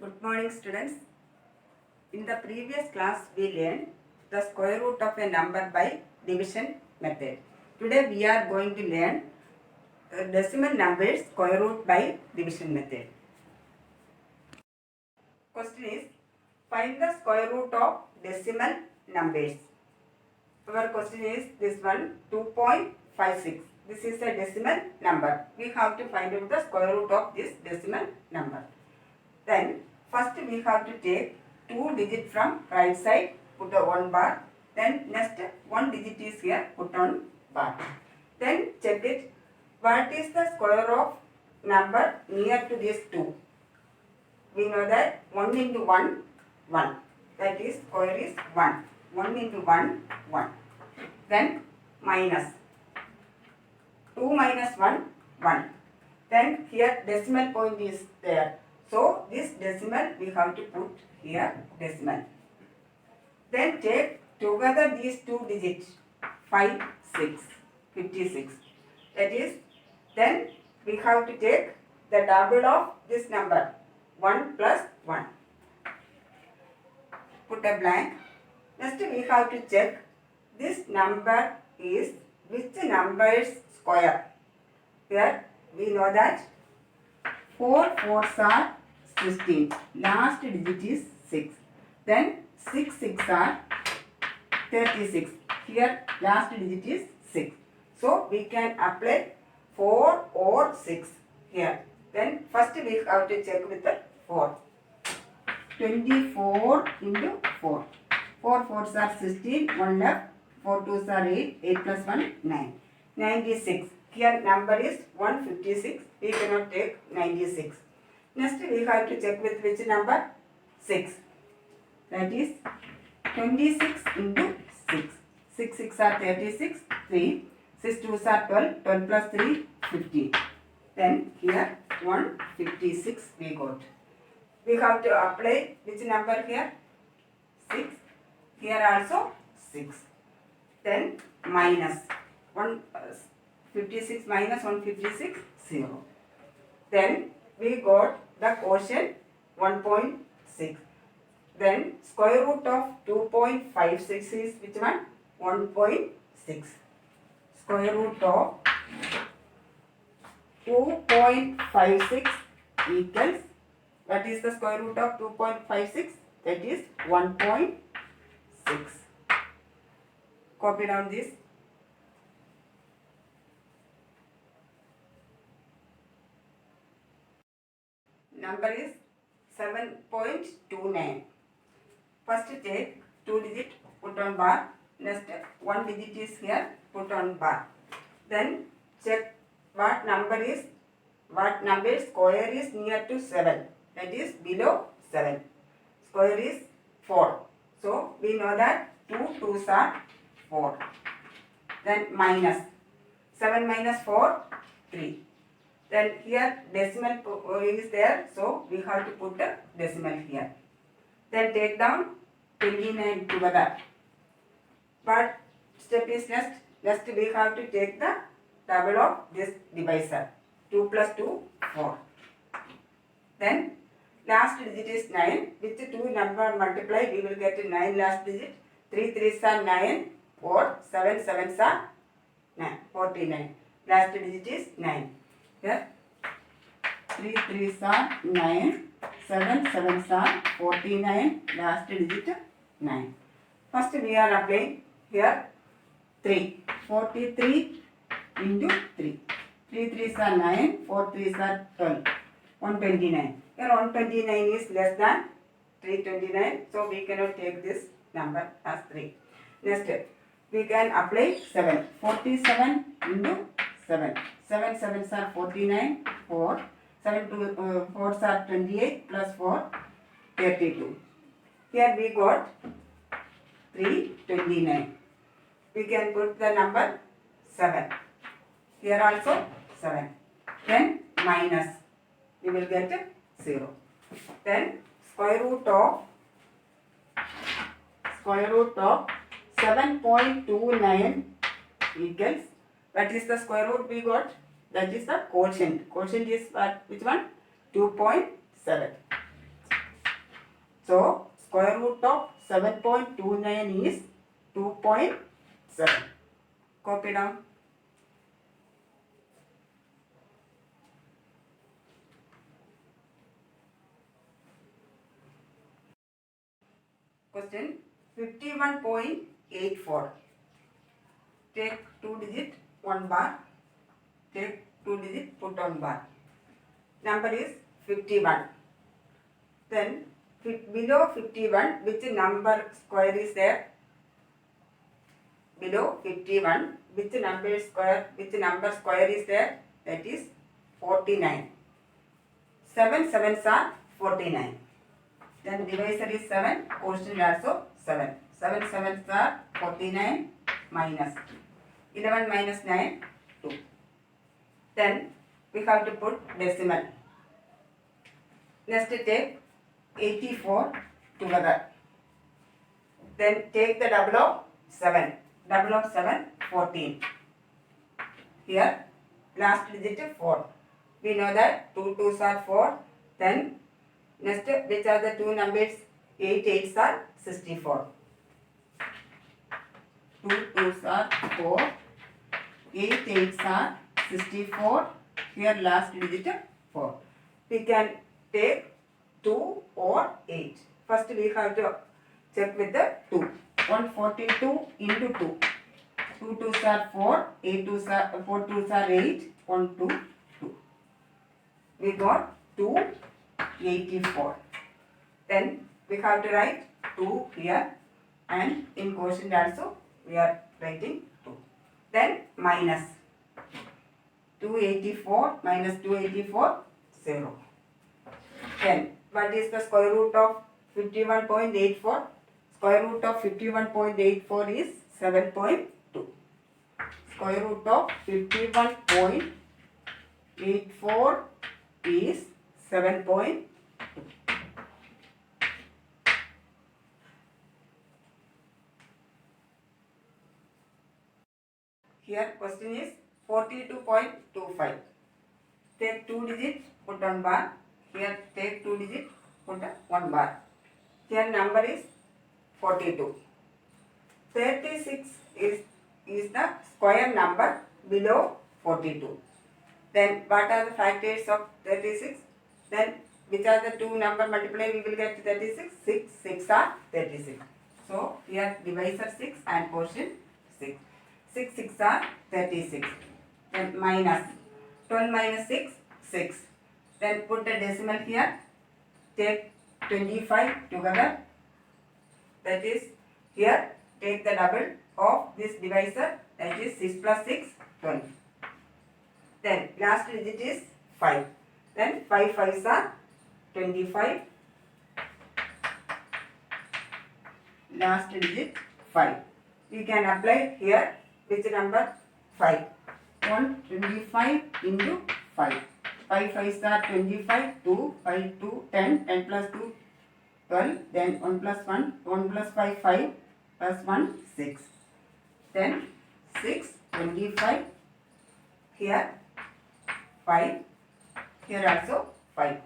Good morning, students. In the previous class, we learned the square root of a number by division method. Today, we are going to learn decimal numbers square root by division method. Question is, find the square root of decimal numbers. Our question is this one, 2.56. This is a decimal number. We have to find out the square root of this decimal number. Then first we have to take 2 digits from right side, put a 1 bar. Then next 1 digit is here, put on bar. Then check it. What is the square of number near to this 2? We know that 1 into 1, 1. That is square is 1. 1 into 1, 1. Then minus 2 minus 1, 1. Then here decimal point is there. So this decimal we have to put here decimal. Then take together these two digits 5, 6, 56. That is, then we have to take the double of this number 1 plus 1. Put a blank. Next we have to check this number is which number's square. Here we know that 4 fours are 16. Last digit is 6. Then 6 6 are 36. Here last digit is 6. So we can apply 4 or 6 here. Then first we have to check with the 4. 24 into 4. 4 fours are 16. 1 left. 4 twos are 8. 8 plus 1 9. 96. Here number is 156. We cannot take 96. Next we have to check with which number? 6. That is 26 into 6. 6 6 are 36. 3. 6 2s are 12. 12 plus 3 15. Then here 156 we got. We have to apply which number here? 6. Here also 6. Then minus 156 minus 156 0. Then we got the quotient 1.6. Then square root of 2.56 is which one? 1.6. Square root of 2.56 equals, what is the square root of 2.56? That is 1.6. Copy down this. Number is 7.29. First take 2 digit, put on bar. Next 1 digit is here, put on bar. Then check what number square is near to 7. That is below 7. Square is 4. So we know that 2 2s are 4. Then minus 7 minus 4, 3. Then here decimal is there, so we have to put the decimal here. Then take down 29 together. But step is next. Next we have to take the double of this divisor. 2 plus 2, 4. Then last digit is 9. With 2 number multiply, we will get 9 last digit. 3 3s are 9. 4 7 7s are 9. 49. Last digit is 9. Here 3 3s are 9, 7 7s are 49, last digit 9. First we are applying here 3. 43 into 3. 3 3s are 9, 4 3s are 12. 129. Here 129 is less than 329, so we cannot take this number as 3. Next we can apply 7. 47 into 7. 7 7s are 49, 4. 7 4s are 28 plus 4, 32. Here we got 329. We can put the number 7. Here also 7. Then minus. We will get 0. Then square root of 7.29 equals, what is the square root we got? That is the quotient. Quotient is what? Which one? 2.7. So square root of 7.29 is 2.7. Copy down. Question 51.84. Take 2 digit 1 bar. Take 2 digit, put on bar. Number is 51. Then below 51, which number square is there? Below 51, which number square is there? That is 49. 7 sevens are 49. Then divisor is 7, quotient also 7. 7 sevens are 49 minus 11 minus 9, 2. Then we have to put decimal. Next take 84 together. Then take the double of 7. Double of 7, 14. Here last digit 4. We know that 2 2s are 4. Then next, which are the two numbers? 8 8s are 64. 2 2s are 4. 8 8s are 64. Here last digit 4. We can take 2 or 8. First we have to check with the 2. 142 into 2. 2 2s are 4. 4 2s are 8. 1 2 2. We got 284. Then we have to write 2 here, and in quotient also we are writing 2. Then minus 284 minus 284, 0. Then what is the square root of 51.84? Square root of 51.84 is 7.2. Square root of 51.84 is 7.2. Here question is 42.25. Take 2 digits, put on bar. Here take 2 digits, put 1 bar. Here number is 42. 36 is the square number below 42. Then what are the factors of 36? Then which are the two number multiplied we will get 36? 6, 6 are 36. So here divisor 6 and quotient 6. 6 6 are 36. Then minus 12 minus 6, 6. Then put the decimal here. Take 25 together. That is here take the double of this divisor. That is 6 plus 6, 12. Then last digit is 5. Then 5 5s are 25. Last digit 5. We can apply here which number? 5. 125 into 5. 5 5s are 25. 2 5 2 10. 10 plus 2 12. Then 1 plus 1. 1 plus 5 5. Plus 1 6. Then 6 25. Here 5. Here also 5.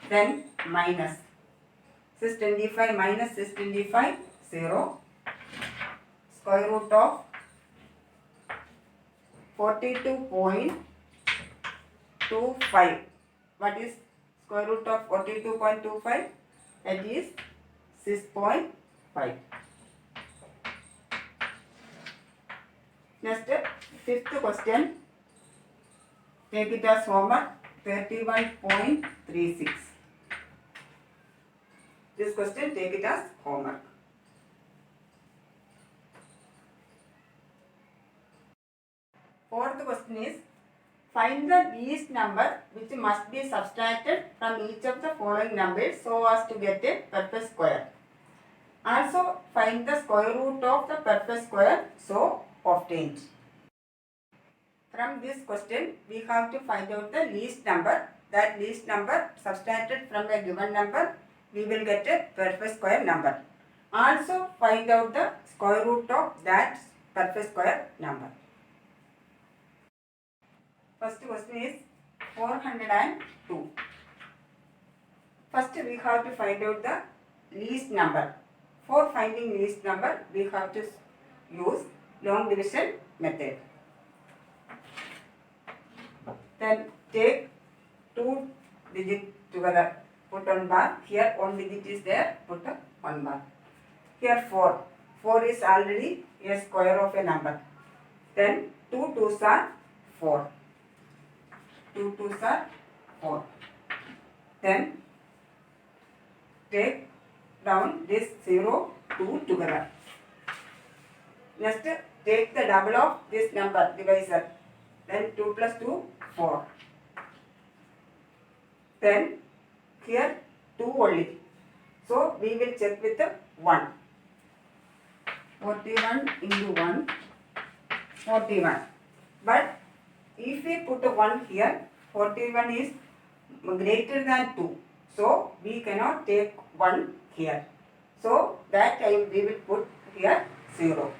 Then minus 625 minus 625, 0. Square root of 42.25. What is square root of 42.25? That is 6.5. Next, fifth question. Take it as homework. 31.36. This question take it as homework. Fourth question is, find the least number which must be subtracted from each of the following numbers so as to get a perfect square. Also find the square root of the perfect square so obtained. From this question, we have to find out the least number. That least number subtracted from a given number, we will get a perfect square number. Also find out the square root of that perfect square number. First question is 402. First we have to find out the least number. For finding least number, we have to use long division method. Then take 2 digits together, put on bar. Here 1 digit is there, put on bar. Here 4. 4 is already a square of a number. Then 2 twos are 4. 2 twos are 4. Then take down this 0, 2 together. Next, take the double of this number divisor. Then 2 plus 2, 4. Then here 2 only. So we will check with the 1. 41 into 1, 41. But if we put a 1 here, 41 is greater than 2. So we cannot take 1 here. So that time we will put here 0.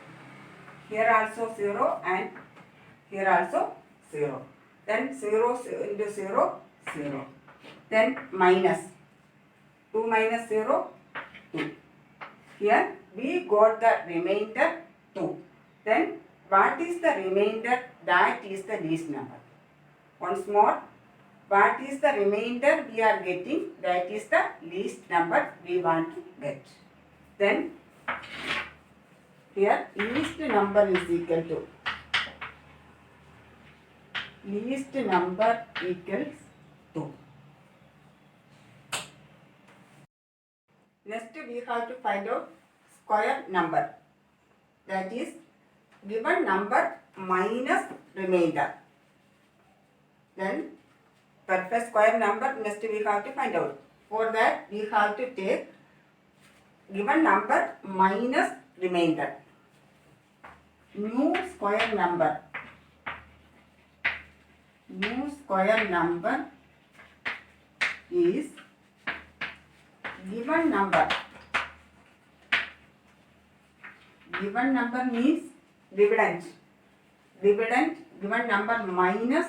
Here also 0 and here also 0. Then 0 into 0, 0. Then minus. 2 minus 0, 2. Here we got the remainder 2. Then what is the remainder? That is the least number. Once more, what is the remainder we are getting? That is the least number we want to get. Then here least number is equal to least number equals 2. Next we have to find out square number. That is given number minus remainder. Then perfect square number next we have to find out. For that we have to take given number minus remainder. New square number. New square number is given number. Given number means dividend. Dividend given number minus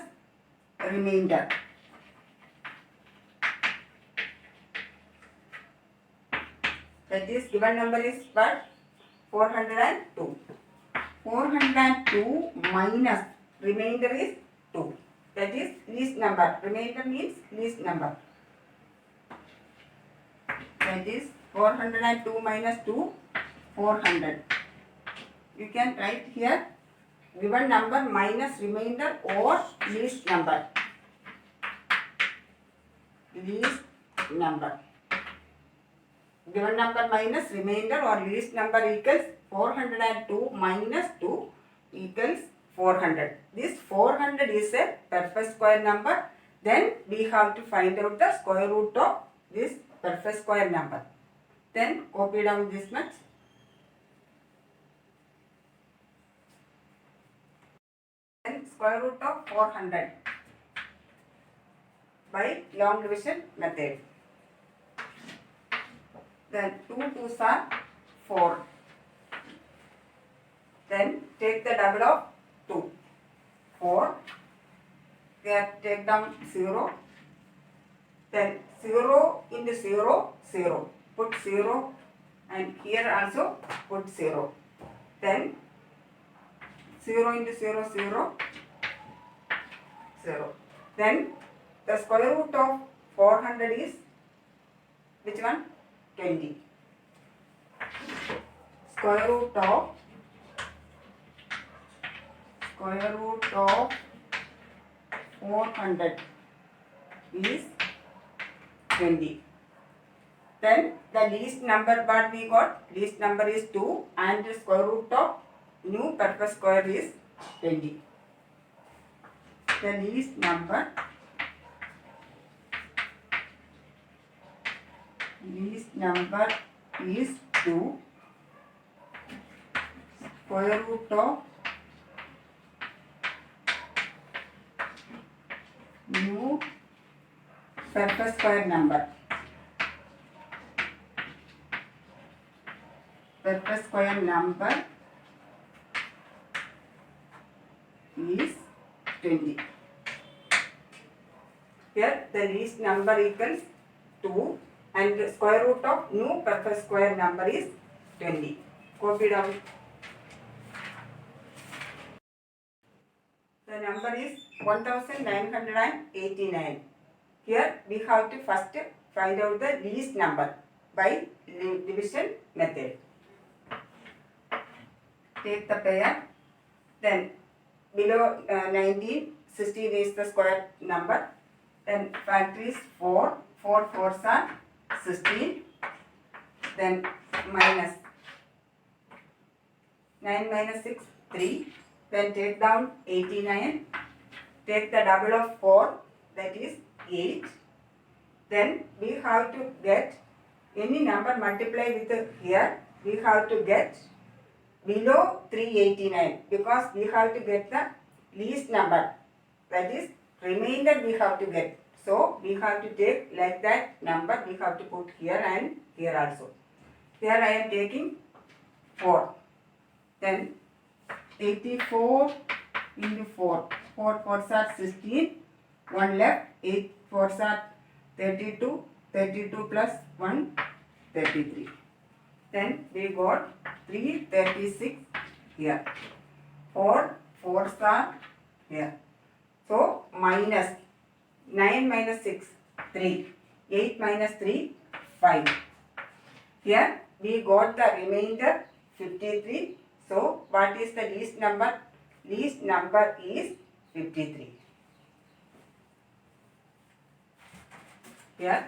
remainder. That is given number is what? 402. 402 minus remainder is 2. That is least number. Remainder means least number. That is 402 minus 2, 400. You can write here given number minus remainder or least number. Least number. Given number minus remainder or least number equals 402 minus 2 equals 400. This 400 is a perfect square number. Then we have to find out the square root of this perfect square number. Then copy down this much. Then square root of 400 by long division method. Then 2 2s are 4. Then take the double of 2. 4. Here take down 0. Then 0 into 0, 0. Put 0 and here also put 0. Then 0 into 0, 0. 0. Then the square root of 400 is which one? 20. Square root of 400 is 20. Then the least number what we got? Least number is 2 and the square root of new perfect square is 20. The least number is 2. Square root of new perfect square number. Perfect square number is 20. Here the least number equals 2 and the square root of new perfect square number is 20. Copy down. The number is 1989. Here we have to first find out the least number by division method. Take the pair. Then below 19, 16 is the square number. Then factor is 4. 4 fours are 16. Then minus 9 minus 6, 3. Then take down 89. Take the double of 4, that is 8. Then we have to get any number multiply with here. We have to get below 389 because we have to get the least number, that is remainder we have to get. So we have to take like that number we have to put here and here also. Here I am taking 4. Then 84 into 4. 4 fours are 16. 1 left. 8 fours are 32. 32 plus 1, 33. Then we got 336 here. 4 fours are here. So minus 9 minus 6, 3. 8 minus 3, 5. Here we got the remainder 53. So what is the least number? Least number is 53. Here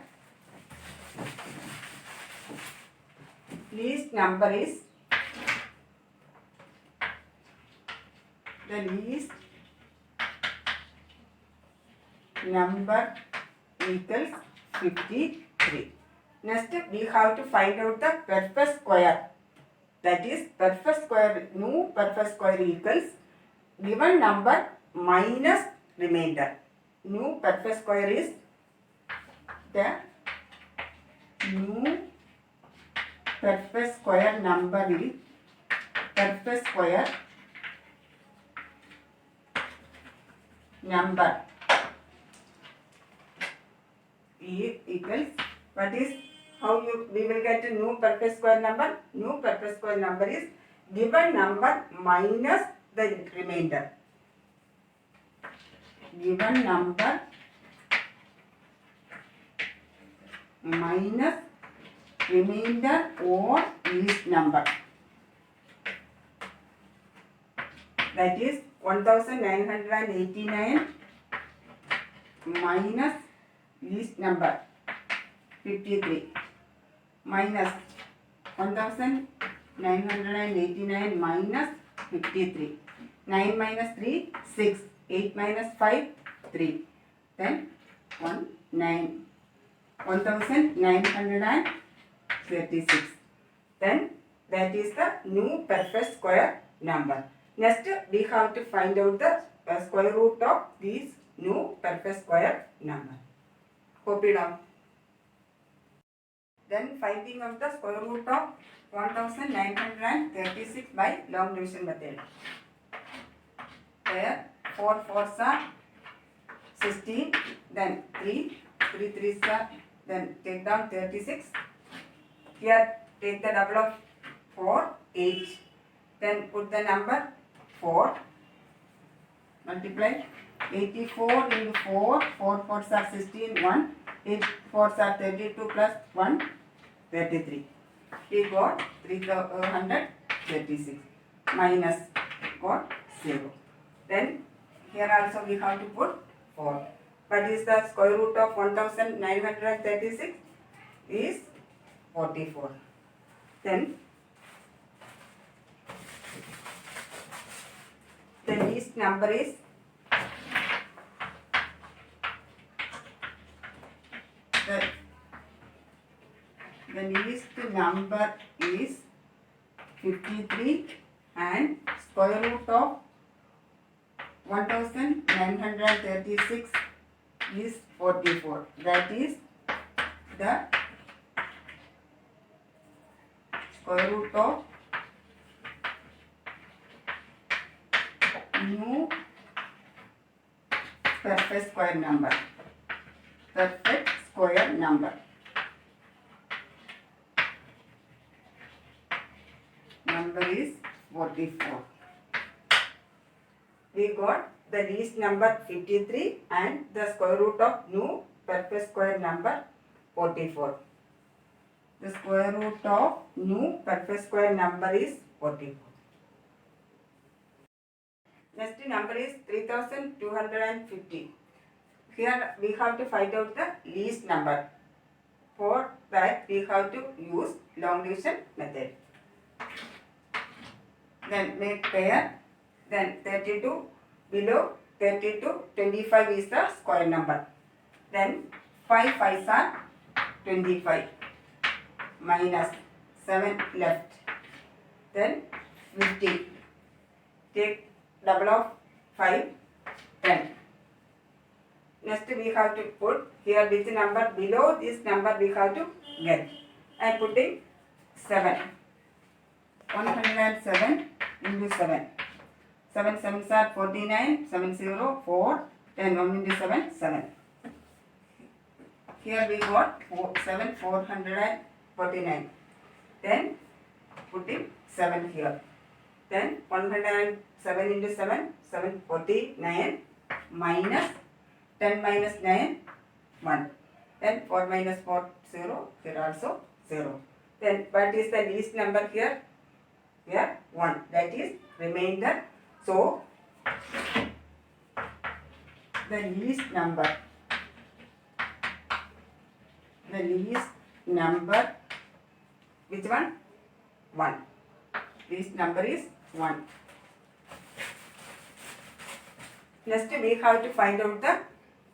least number is the least number equals 53. Next we have to find out the perfect square. That is perfect square, new perfect square equals given number minus remainder. New perfect square is the new perfect square number is perfect square number equals what is how we will get a new perfect square number. New perfect square number is given number minus the remainder. Given number minus remainder or least number. That is 1989 minus least number 53 minus 1989 minus 53. 9 minus 3, 6. 8 minus 5, 3. Then 1936. Then that is the new perfect square number. Next we have to find out the square root of this new perfect square number. Copy down. Then finding out the square root of 1936 by long division method. There 4 fours are 16, then 3 threes are, then take down 36. Here take the double of 4, 8. Then put the number 4. Multiply 84 into 4. 4 fours are 16, 1. 8 fours are 32 plus 1, 33. We got 336 minus got 0. Then here also we have to put 4. What is the square root of 1936? Is 44. Then the least number is the least number is 53 and square root of 1936 is 44. That is the square root of new perfect square number. Perfect square number. number is 44. We got the least number 53 and the square root of new perfect square number 44. The square root of new perfect square number is 44. Next number is 3250. Here we have to find out the least number. For that we have to use long division method. Then make pair. Then 32 below 32, 25 is the square number. Then 5 5s are 25 minus 7 left. Then 50. Take double of 5, 10. Next we have to put here which number below this number we have to get. I am putting 7. 107 into 7. 7 7s are 49, 7 0, 4, 10, 1 into 7, 7. Here we got 7, 449. Then putting 7 here. Then 107 into 7, 749 minus 10 minus 9, 1. Then 4 minus 4, 0. Here also 0. Then what is the least number here? Here 1. That is remainder. So the least number which one? 1. Least number is 1. Next we have to find out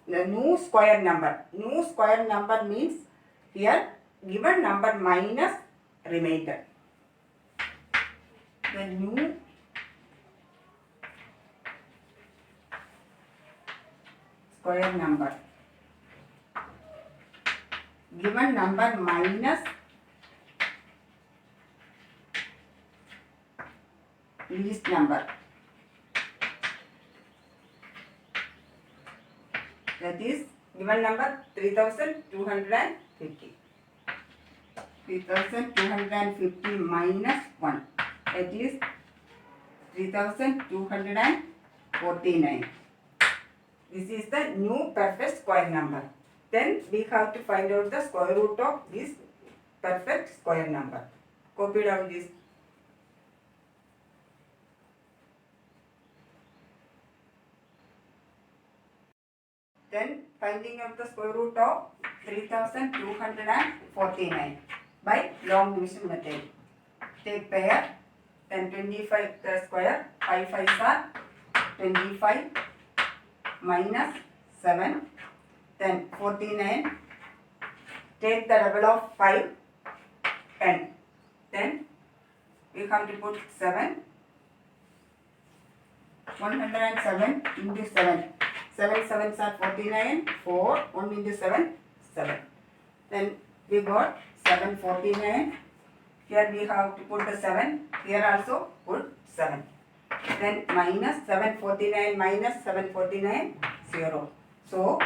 the new square number. New square number means here given number minus remainder. The new square number. Given number minus least number. That is given number 3250. 3250 minus 1. That is 3249. This is the new perfect square number. Then we have to find out the square root of this perfect square number. Copy down this. Then finding out the square root of 3249 by long division method. Take pair. Then 25 the square. 5 5s are 25 minus 7. Then 49. Take the double of 5, 10. Then we have to put 7. 107 into 7. 7 7s are 49. 4. 1 into 7, 7. Then we got 749. Here we have to put the 7. Here also put 7. Then minus 749 minus 749, 0. So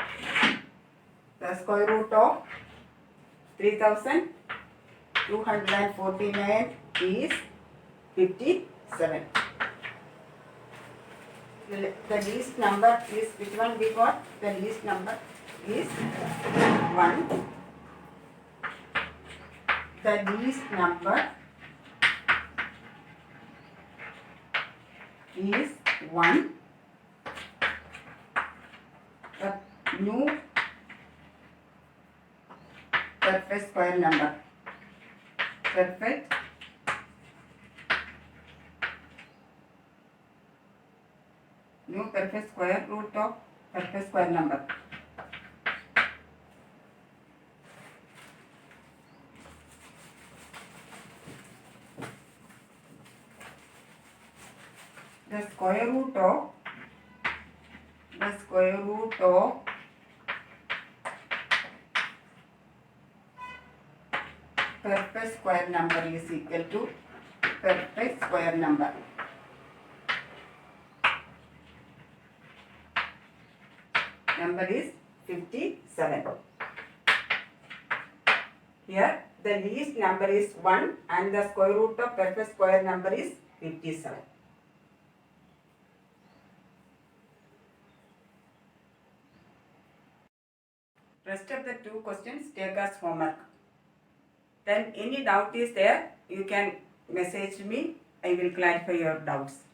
the square root of 3249 is 57. The least number is, which one we got? The least number is 1. The least number is 1. The new perfect square number. Perfect new perfect square root of perfect square number. The square root of perfect square number is equal to perfect square number. Number is 57. Here the least number is 1 and the square root of perfect square number is 57. Rest of the 2 questions take as homework. Then any doubt is there, you can message me. I will clarify your doubts.